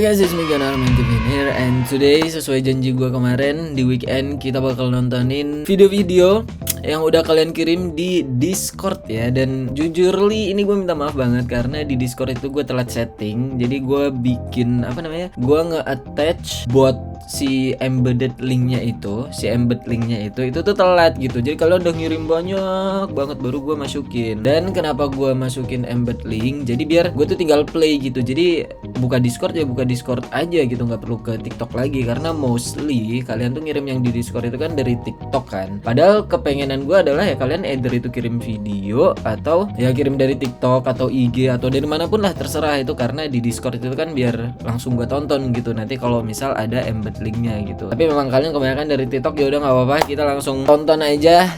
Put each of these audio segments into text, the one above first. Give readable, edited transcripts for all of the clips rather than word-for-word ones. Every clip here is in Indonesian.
Guys, it's me Ganar Mantipin here. And today sesuai janji gue kemarin, di weekend kita bakal nontonin video-video yang udah kalian kirim di Discord ya. Dan jujurly ini gue minta maaf banget karena di Discord itu gue telat setting. Jadi gue bikin gue nge-attach buat si embed linknya itu tuh telat gitu. Jadi kalian udah ngirim banyak banget baru gue masukin. Dan kenapa gue masukin embed link? Jadi biar gue tuh tinggal play gitu. Jadi buka Discord ya buka Discord aja gitu, nggak perlu ke TikTok lagi. Karena mostly kalian tuh ngirim yang di Discord itu kan dari TikTok kan. Padahal kepengenan gue adalah ya kalian either itu kirim video atau ya kirim dari TikTok atau IG atau dari manapun lah, terserah itu. Karena di Discord itu kan biar langsung gue tonton gitu nanti kalau misal ada embed linknya gitu. Tapi memang kalian kebanyakan dari TikTok, ya udah nggak apa-apa, kita langsung tonton aja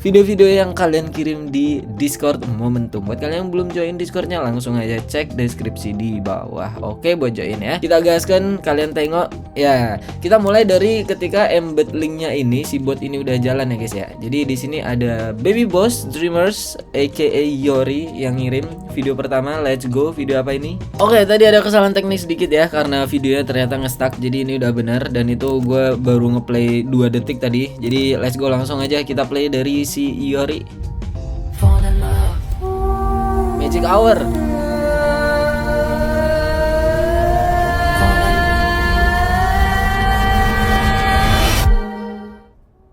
video-video yang kalian kirim di Discord Momentum. Buat kalian yang belum join Discordnya, langsung aja cek deskripsi di bawah. Oke, buat join ya. Kita gaskan, kalian tengok ya. Kita mulai dari ketika embed linknya ini, si bot ini udah jalan ya guys ya. Jadi di sini ada Baby Boss Dreamers aka Yori yang ngirim video pertama. Let's go, video apa ini? Oke, tadi ada kesalahan teknis sedikit ya karena videonya ternyata nge-stuck. Jadi ini udah bener dan itu gue baru ngeplay 2 detik tadi. Jadi let's go, langsung aja kita play dari si Yori. Magic Hour.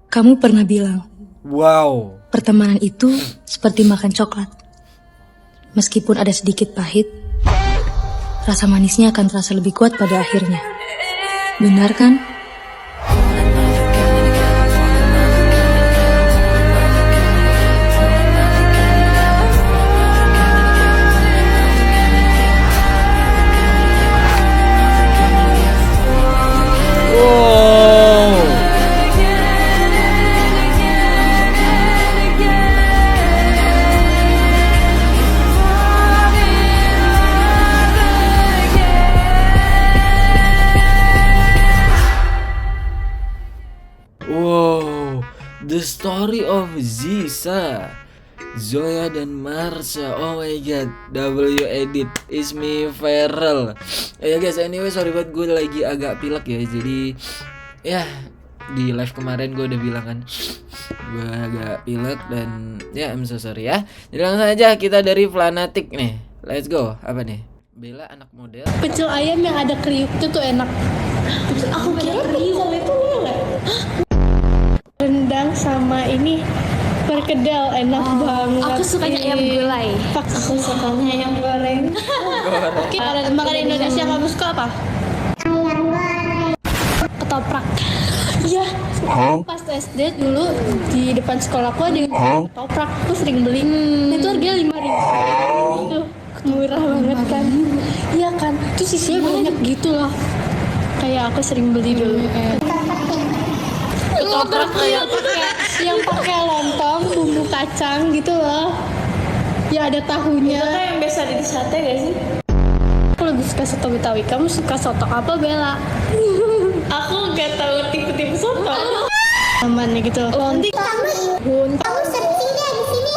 Kamu pernah bilang, wow, pertemanan itu seperti makan coklat. Meskipun ada sedikit pahit, rasa manisnya akan terasa lebih kuat pada akhirnya. Benar kan? Wow, the story of Zisa, Zoya dan Marsha. Oh my god, W edit is me viral. Ya guys, anyway sorry banget gue lagi agak pilek ya. Jadi ya di live kemarin gue udah bilang kan gue agak pilek dan ya I'm so sorry ya. Jadi langsung aja kita dari Flanatic nih. Let's go. Apa nih? Bella anak model. Pecel ayam yang ada kriuk itu tuh enak. Aku kira kriuk itu enggak. Rendang sama ini perkedel enak banget. Aku sukanya ayam gulai. Aku sukanya ayam goreng. Oke, makanan Indonesia kamu suka apa? Ayam goreng. Ketoprak. Iya. Pas SD dulu di depan sekolahku ada ketoprak. Aku sering beli. Itu harganya 5.000. Itu murah banget kan. Iya kan. Terus isinya banyak gitu loh. Kayak aku sering beli dulu. Ketoprak kayak yang pakai lontong bumbu kacang gitu loh. Ya ada tahunya. Itu yang biasa di sate gak sih? Aku lebih suka soto Betawi. Kamu suka soto apa, Bella? Aku gak tahu tipe-tipe soto. Amannya gitu. Lonti. Kamu sering di sini.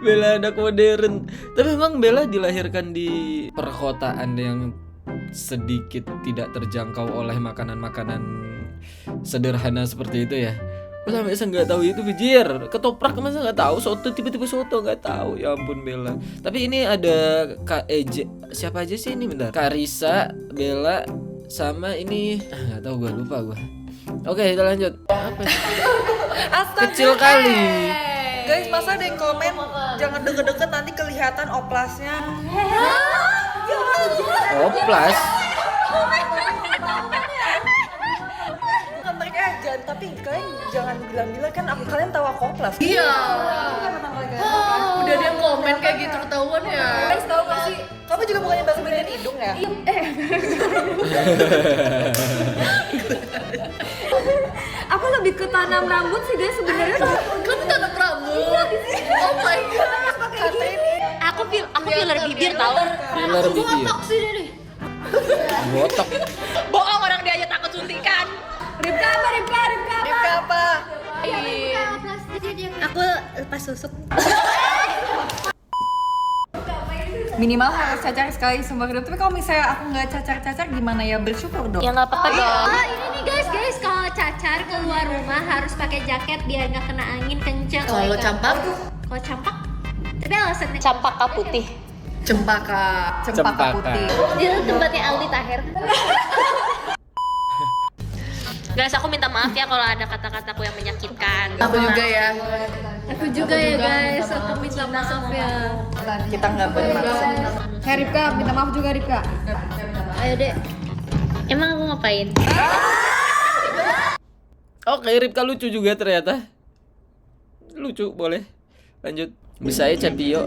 Bella anak modern. Tapi memang Bella dilahirkan di perkotaan yang sedikit tidak terjangkau oleh makanan-makanan sederhana seperti itu ya. Gue sampai nggak tahu itu bijir. Ketoprak masa nggak tahu, soto tipe-tipe soto nggak tahu. Ya ampun Bella. Tapi ini ada Kak Eje, siapa aja sih ini bentar? Karisa, Bella, sama ini nggak tahu, gue lupa gue. Oke, kita lanjut. Apa sih? Kecil kali. Guys, masa ada yang komen jangan deket-deket nanti kelihatan oplasnya. Oplas. Tapi kalian jangan bilang-bilang kan kalian tahu aku oplas. Iya. Udah dia komen kayak gitu ketahuan ya. Guys, tahu gak sih? Kamu juga bukannya bahasa bedain hidung ya? Aku lebih ke tanam rambut sih guys sebenarnya. Kamu tanam rambut? Oh my god. Aku filler bibir tahu. Filler bibir. Botok sih deh. Botok. Bohong, orang dia aja takut suntikan. Ripka apa? Aku lepas susuk. Minimal harus cacar sekali seumur hidup. Tapi kalau misalnya aku nggak cacar-cacar gimana ya, bersyukur dong. Ya nggak apa-apa dong. Oh ini nih guys, kalau cacar keluar rumah harus pakai jaket biar nggak kena angin kencang. Kalau campak? Kalau campak, tapi alasannya Campaka putih. Cempaka putih. itu tempatnya Aldi Taher. Guys, aku minta maaf ya kalau ada kata-kataku yang menyakitkan. Aku juga ya. Aku juga ya guys, aku minta maaf ya. Kita nggak bermaksud. Hey Ripka, minta maaf juga Ripka. Ayo deh. Emang aku ngapain? Oke, Ripka lucu juga ternyata. Lucu, boleh. Lanjut. Bisa ya Cepio.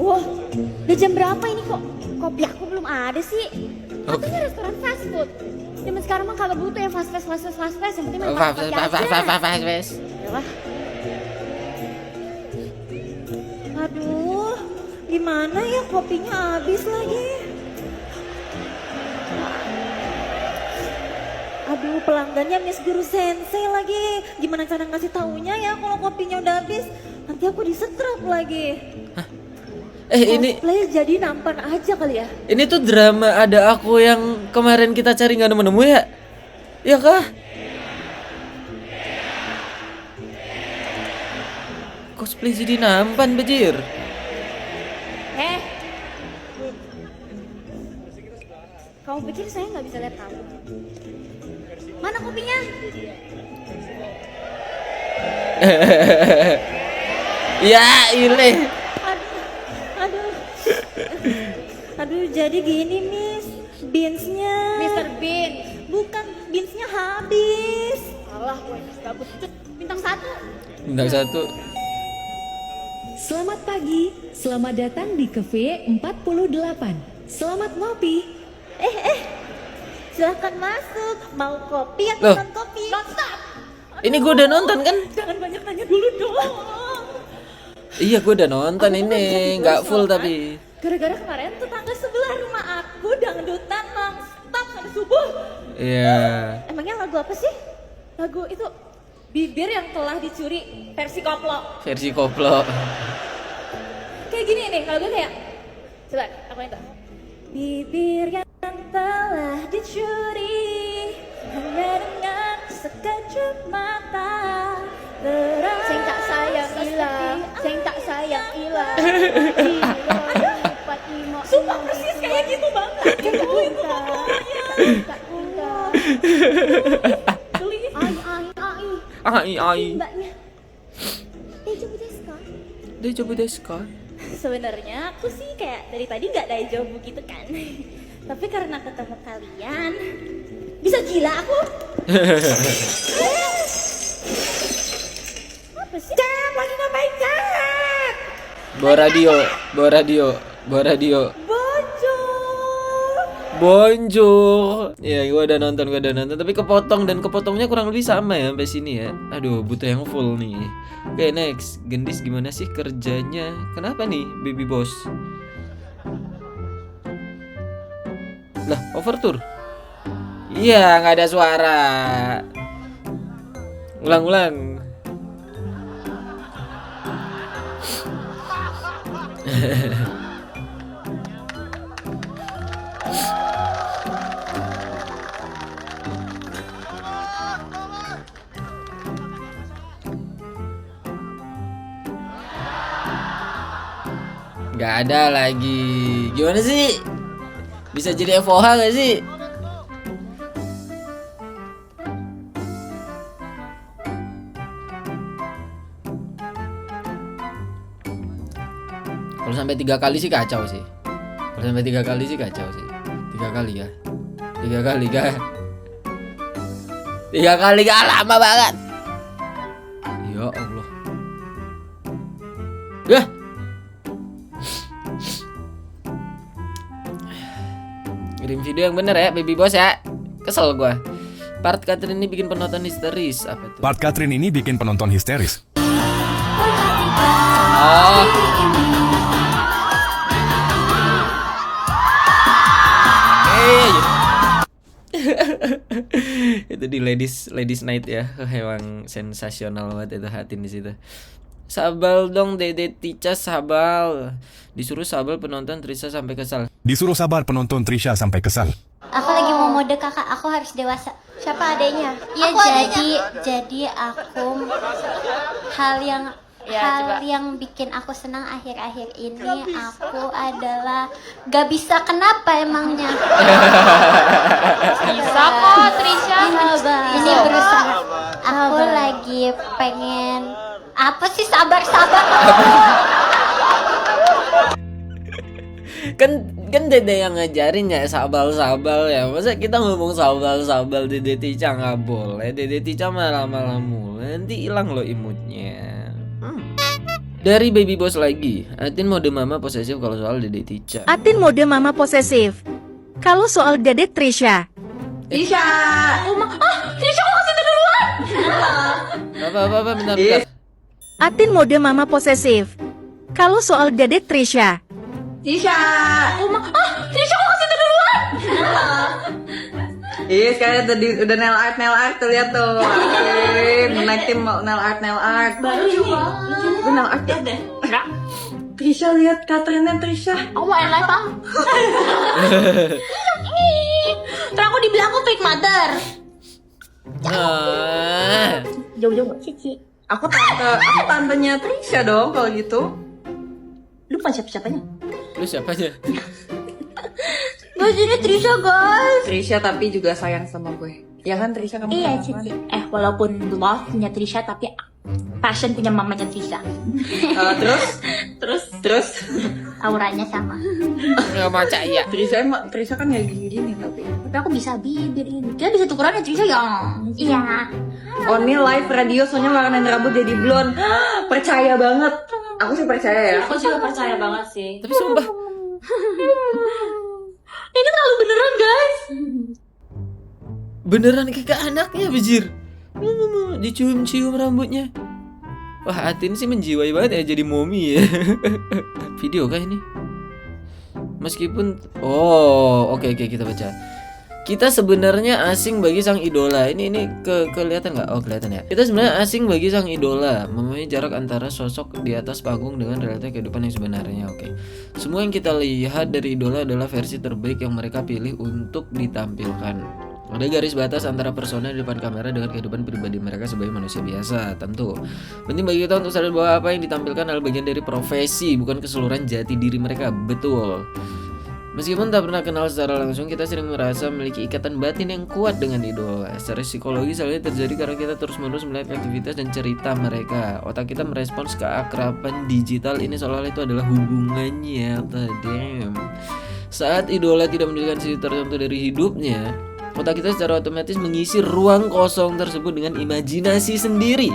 Wah, udah jam berapa ini kok? Kopi aku belum ada sih. Katanya restoran fast food. Zaman sekarang mah kagak butuh yang fast food. Yang penting makan kopi aja. Yalah. Aduh, gimana ya kopinya habis lagi. Aduh, pelanggannya Miss Guru Sensei lagi. Gimana cara ngasih taunya ya kalau kopinya udah habis? Nanti aku disetrap lagi. Ini Cosplay jadi nampan aja kali ya. ini tuh drama ada aku yang kemarin kita cari nggak nemu-nemu ya? Ya kah? Cosplay jadi nampan bejir. Kamu pikir saya nggak bisa lihat kamu? Mana kopinya? Ya, ile. Aduh. Aduh, jadi gini Miss. Beansnya. Mr. Bean. Bukan, beansnya habis. Alah, gue gabut. Bintang 1. Bintang 1. Selamat pagi, selamat datang di Cafe 48. Selamat ngopi. Silahkan masuk. Mau kopi Loh. atau non kopi? Stop. Ini gue udah nonton kan? Jangan banyak tanya dulu dong. Iya, gue udah nonton ini, nggak full tapi. Gara-gara kemarin tetangga sebelah rumah aku dangdutan nonstop sampai subuh. Iya. Emangnya lagu apa sih? Lagu itu bibir yang telah dicuri versi koplo. Versi koplo. Kayak gini nih, kalau gue kayak coba aku itu. Bibir yang telah dicuri hanya dengan sekejap mata. Sing tak sayang ilah, sing tak sayang ilah. Sumpah persis kayak gitu banget. Kayak gitu itu ngomongnya. Geli. Ai. Mbaknya. Dejobu desu ka? Dejobu desu ka? Sebenarnya aku sih kayak dari tadi nggak daijoubu gitu kan. Tapi karena ketemu kalian, bisa gila aku. Apa sih? Cep, lagi ngapain Cep? Bawa radio. Bonjour. Ya, gue udah nonton. Tapi kepotongnya kurang lebih sama ya sampai sini ya. Aduh, butuh yang full nih. Oke, next. Gendis gimana sih kerjanya? Kenapa nih, baby boss? Lah, overture. Iya, nggak ada suara. Ulang. Gak ada lagi. Gimana sih? Bisa jadi FOH gak sih? Kalau sampai 3 kali sih kacau sih. 3 kali ya. 3 kali kah? 3 kali kah? Lama banget. Ya Allah. Dah. Kirim video yang bener ya, baby boss ya. Kesel gua. Part Catherine ini bikin penonton histeris. Apa tuh? Part Catherine ini bikin penonton histeris. Oh. Itu Jadi ladies night ya. Emang sensasional banget itu Hatin di situ. Sabal dong Dede Tica, sabal. Disuruh sabal penonton Trisha sampai kesal. Disuruh sabar penonton Trisha sampai kesal. Aku lagi mau mode kakak, aku harus dewasa. Siapa adanya? Ya jadi aku hal yang bikin aku senang akhir-akhir ini aku adalah gak bisa kenapa emangnya. Bisa kok Trisha. Ini berusaha. Aku lagi pengen apa sih sabar. Kan Dede yang ngajarin ya sabal ya. Masa kita ngomong sabal Dede Tica nggak boleh. Dede Tica malah mulai nanti hilang loh imutnya. Dari Baby Boss lagi, Atin mode mama posesif kalau soal Dede Tica. Atin mode mama posesif kalau soal Dede Trisha. Trisha. Trisha kok kasih duluan? Apa bentar. Atin mode mama posesif kalau soal Dede Trisha. Trisha. Trisha kok kasih duluan? Iya sekarang tadi udah nail art tuh lihat tuh. Naik tim mau nail art. Baru juga. Nail art ya. Trisha lihat Katrinnya Trisha. Aku mau live ah. Terus aku dibilang aku fake mother. Jauh-jauh Cici. Aku tantenya Trisha dong kalau gitu. Lu bukan siapa-siapanya. Lu siapanya? Guys, ini Trisha guys. Trisha tapi juga sayang sama gue. Ya kan Trisha kamu? Iya sama Cici. Walaupun love punya Trisha tapi passion punya mamanya Trisha. Terus Auranya sama. Nggak percaya. Trisha kan ya gini tapi Tapi aku bisa bibir ini. Kita bisa tukeran ya Trisha ya. Iya. Oni live radio soalnya warnain rambut jadi blonde. Percaya banget. Aku sih percaya ya. Aku juga percaya banget sih. Tapi sumpah. Ini terlalu beneran guys. Beneran kayak anaknya Bijir. Dicium-cium rambutnya. Wah Atin sih menjiwai banget ya jadi mommy ya. Video kah ini? Meskipun oke kita baca. Kita sebenarnya asing bagi sang idola. Ini kelihatan nggak? Oh kelihatan ya. Kita sebenarnya asing bagi sang idola. Mempunyai jarak antara sosok di atas panggung dengan realita kehidupan yang sebenarnya. Oke. Semua yang kita lihat dari idola adalah versi terbaik yang mereka pilih untuk ditampilkan. Ada garis batas antara persona di depan kamera dengan kehidupan pribadi mereka sebagai manusia biasa, tentu. Penting bagi kita untuk sadar bahwa apa yang ditampilkan adalah bagian dari profesi, bukan keseluruhan jati diri mereka. Betul. Meskipun tak pernah kenal secara langsung, kita sering merasa memiliki ikatan batin yang kuat dengan idola. Secara psikologis hal ini terjadi karena kita terus-menerus melihat aktivitas dan cerita mereka. Otak kita merespons keakraban digital ini seolah-olah itu adalah hubungannya. Damn. Saat idola tidak menunjukkan sisi tertentu dari hidupnya, otak kita secara otomatis mengisi ruang kosong tersebut dengan imajinasi sendiri.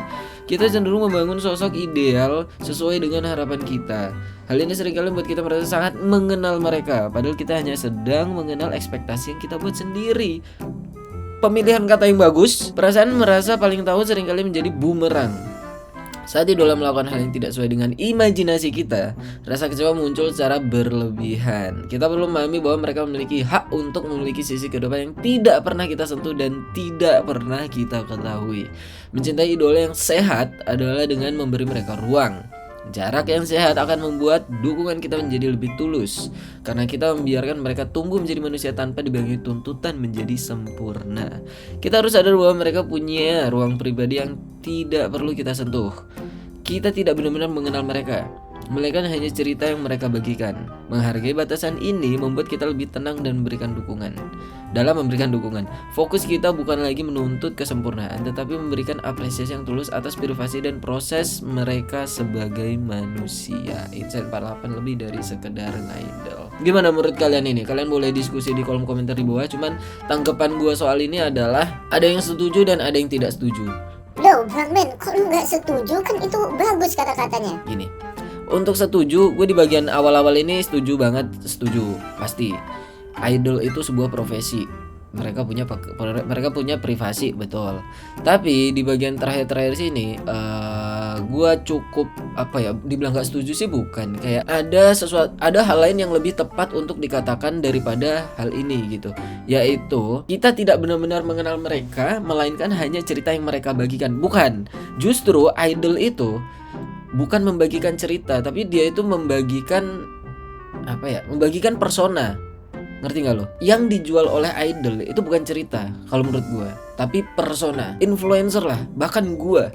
Kita cenderung membangun sosok ideal sesuai dengan harapan kita. Hal ini seringkali membuat kita merasa sangat mengenal mereka, padahal kita hanya sedang mengenal ekspektasi yang kita buat sendiri. Pemilihan kata yang bagus, perasaan merasa paling tahu seringkali menjadi bumerang. Saat idola melakukan hal yang tidak sesuai dengan imajinasi kita, rasa kecewa muncul secara berlebihan. Kita perlu memahami bahwa mereka memiliki hak untuk memiliki sisi kehidupan yang tidak pernah kita sentuh dan tidak pernah kita ketahui. Mencintai idola yang sehat adalah dengan memberi mereka ruang. Jarak yang sehat akan membuat dukungan kita menjadi lebih tulus, karena kita membiarkan mereka tumbuh menjadi manusia tanpa dibayangi tuntutan menjadi sempurna. Kita harus sadar bahwa mereka punya ruang pribadi yang tidak perlu kita sentuh. Kita tidak benar-benar mengenal mereka, melainkan hanya cerita yang mereka bagikan. Menghargai batasan ini membuat kita lebih tenang dan memberikan dukungan. Dalam memberikan dukungan, fokus kita bukan lagi menuntut kesempurnaan, tetapi memberikan apresiasi yang tulus atas privasi dan proses mereka sebagai manusia. Insight 48 lebih dari sekedar ngidol. Gimana menurut kalian ini? Kalian boleh diskusi di kolom komentar di bawah. Cuman tanggapan gue soal ini adalah ada yang setuju dan ada yang tidak setuju. Loh Bang Ben, kok lu gak setuju? Kan itu bagus kata-katanya. Gini, untuk setuju, gue di bagian awal-awal ini setuju banget, setuju, pasti. Idol itu sebuah profesi. mereka punya privasi, betul. Tapi di bagian terakhir sini gua cukup dibilang gak setuju sih bukan, kayak ada hal lain yang lebih tepat untuk dikatakan daripada hal ini gitu, yaitu kita tidak benar-benar mengenal mereka, melainkan hanya cerita yang mereka bagikan. Bukan, justru idol itu bukan membagikan cerita, tapi dia itu membagikan persona. Ngerti gak lo? Yang dijual oleh idol itu bukan cerita kalau menurut gue, tapi persona. Influencer lah, bahkan gue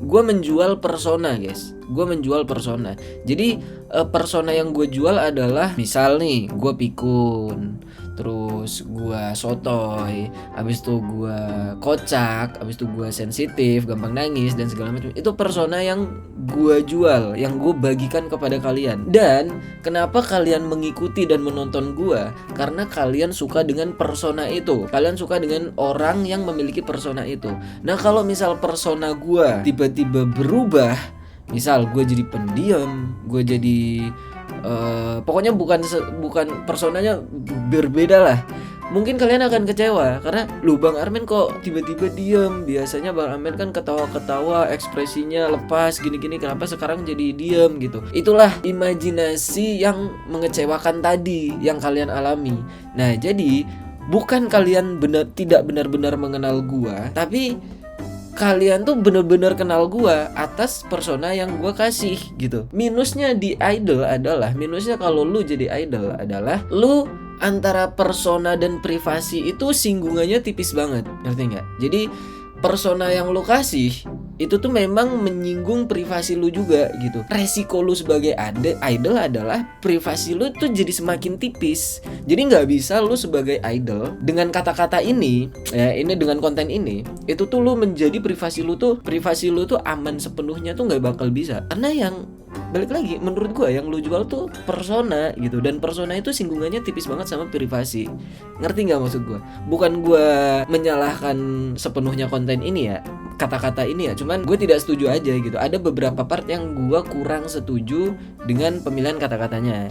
menjual persona guys. Gue menjual persona. Jadi persona yang gue jual adalah, misal nih gue pikun, terus gue sotoy, abis itu gue kocak, abis itu gue sensitif, gampang nangis dan segala macam. Itu persona yang gue jual, yang gue bagikan kepada kalian. Dan kenapa kalian mengikuti dan menonton gue? Karena kalian suka dengan persona itu. Kalian suka dengan orang yang memiliki persona itu. Nah kalau misal persona gue tiba-tiba berubah, misal gue jadi pendiam, gue jadi pokoknya bukan personanya berbeda lah, mungkin kalian akan kecewa karena lu Bang Armen kok tiba-tiba diem. Biasanya Bang Armen kan ketawa-ketawa, ekspresinya lepas gini-gini, kenapa sekarang jadi diem gitu. Itulah imajinasi yang mengecewakan tadi yang kalian alami. Nah jadi bukan kalian tidak benar-benar mengenal gua, tapi kalian tuh bener-bener kenal gua atas persona yang gua kasih gitu. Minusnya di idol adalah, minusnya kalau lu jadi idol adalah lu antara persona dan privasi itu singgungannya tipis banget, ngerti nggak? Jadi persona yang lu kasih itu tuh memang menyinggung privasi lu juga gitu. Resiko lu sebagai idol adalah privasi lu tuh jadi semakin tipis. Jadi nggak bisa lu sebagai idol dengan kata-kata ini, dengan konten ini, itu tuh lu menjadi privasi lu tuh aman sepenuhnya tuh nggak bakal bisa. Karena yang balik lagi, menurut gue yang lu jual tuh persona gitu, dan persona itu singgungannya tipis banget sama privasi. Ngerti nggak maksud gue? Bukan gue menyalahkan sepenuhnya konten ini ya, kata-kata ini ya, cuman gue tidak setuju aja gitu. Ada beberapa part yang gue kurang setuju dengan pemilihan kata-katanya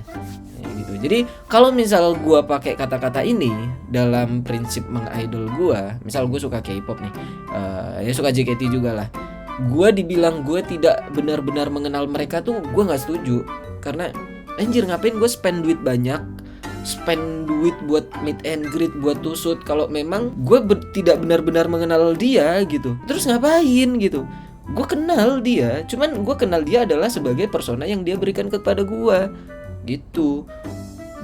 gitu. Jadi kalau misal gue pakai kata-kata ini dalam prinsip mengidol gue, misal gue suka K-pop nih, ya suka JKT juga lah, gue dibilang gue tidak benar-benar mengenal mereka tuh gue nggak setuju. Karena anjir, ngapain gue spend duit buat meet and greet, buat tusut, kalau memang gue tidak benar-benar mengenal dia gitu. Terus ngapain gitu? Gue kenal dia, cuman gue kenal dia adalah sebagai persona yang dia berikan kepada gue gitu,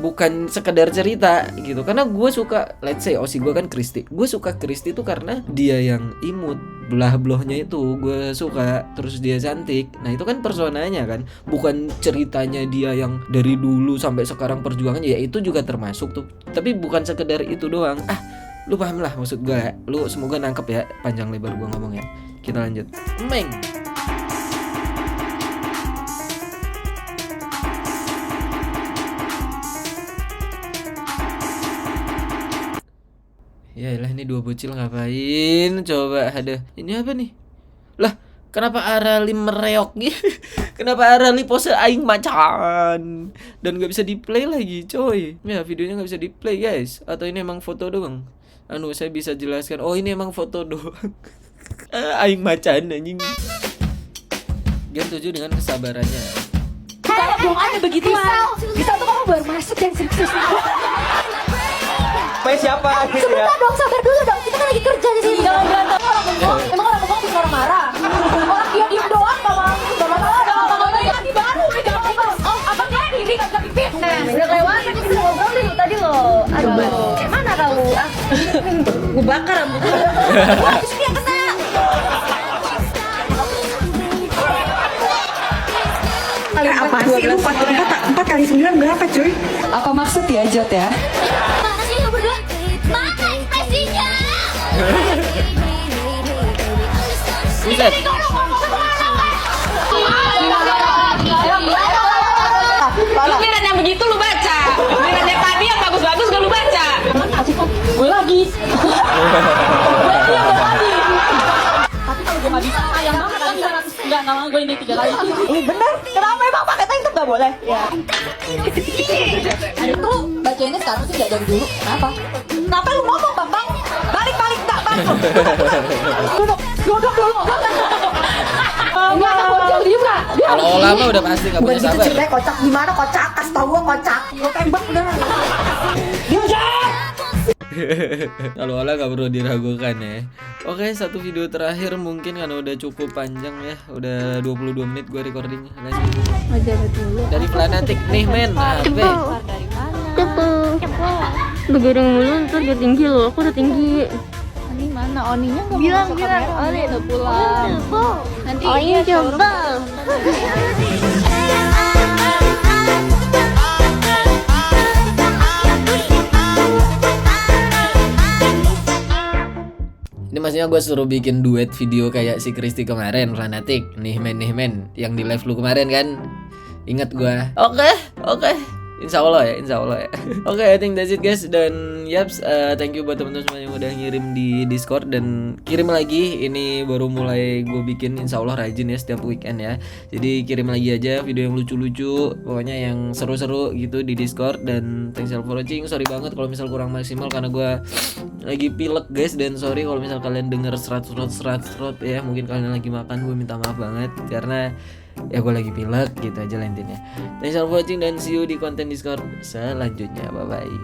bukan sekedar cerita gitu. Karena gue suka, let's say Osi gue kan Kristi, gue suka Kristi tuh karena dia yang imut, belah-belahnya itu gue suka, terus dia cantik. Nah itu kan personanya kan, bukan ceritanya dia yang dari dulu sampai sekarang perjuangannya. Ya itu juga termasuk tuh, tapi bukan sekedar itu doang. Lu paham lah maksud gue ya? Lu semoga nangkep ya panjang lebar gue ngomong ya. Kita lanjut. Meng. Yaelah, ini dua bocil ngapain? Coba ada. Ini apa nih? Lah, kenapa Arali mereok gitu? Kenapa Arali pose aing macan? Dan gak bisa di play lagi coy. Ya videonya gak bisa di play guys. Atau ini emang foto doang? Saya bisa jelaskan. Oh ini emang foto doang. Aing macan anjing. Dia setuju dengan kesabarannya. Dong ada begitu lah. Bisa tuh kamu baru masuk dan serius. Siapa? Sebentar dong, sabar dulu dong. Kita kan lagi kerja di sini. Jangan berantem. Orang bengong, emang orang bengong bisa marah-marah. Orang diem doang, gak masalah dong. Lagi baru, oh apa kayak diri gak pipit. Udah lewat, tadi bisa ngobrol dulu tadi loh. Aduh, mana kamu? Gue bakar rambutnya. Wah, disini yang kena. Apa sih lu 4 kali 9 berapa cuy? Apa maksud ya Jot ya? Mana sih lu berdua? Mana ekspresinya? Buset. Giliran yang begitu lu baca. Giliran yang tadi yang bagus-bagus gak lu baca. Gue lagi. Tapi kalau gue gak bisa, sayang banget kan 100. Enggak mau gue ini 3 kali. Ini bener. Kenapa emang pakai tank itu gak boleh? Ya. Itu bacanya sekarang sih gak dari dulu. Kenapa? Kenapa lu ngomong, Bambang? Balik enggak, Bang? Duduk dulu. Enggak ada kocak, diem nggak? Kalau lama udah pasti nggak punya Bukan gitu sabar. ceritanya, kocak gimana kocak? Kasih tau gua kocak. Gua tembak udah. Dia Kalau Ola nggak perlu diragukan ya. Oke, satu video terakhir mungkin karena udah cukup panjang ya. Udah 22 menit gue recordingnya. Dari Planatik nih men. Begadang mulu ntar gak tinggi loh, aku udah tinggi. Oni mana? Oninya nggak Bilang masuk kamera. Oni udah pulang. Nanti Oni coba. Ini maksudnya gue suruh bikin duet video kayak si Kristi kemarin, Planatik, nih men, yang di live lu kemarin kan. Ingat gue. Oke. Insya Allah ya. Oke, I think that's it guys. Dan yaps, thank you buat teman-teman semua yang udah ngirim di Discord. Dan kirim lagi, ini baru mulai gue bikin, insya Allah rajin ya setiap weekend ya. Jadi kirim lagi aja video yang lucu-lucu, pokoknya yang seru-seru gitu di Discord. Dan thanks for watching. Sorry banget kalau misal kurang maksimal karena gue lagi pilek guys. Dan sorry kalau misal kalian denger serat ya. Mungkin kalian lagi makan, gue minta maaf banget karena ya gue lagi pilek gitu aja lah intinya. Thanks for watching dan see you di konten Discord selanjutnya. Bye bye.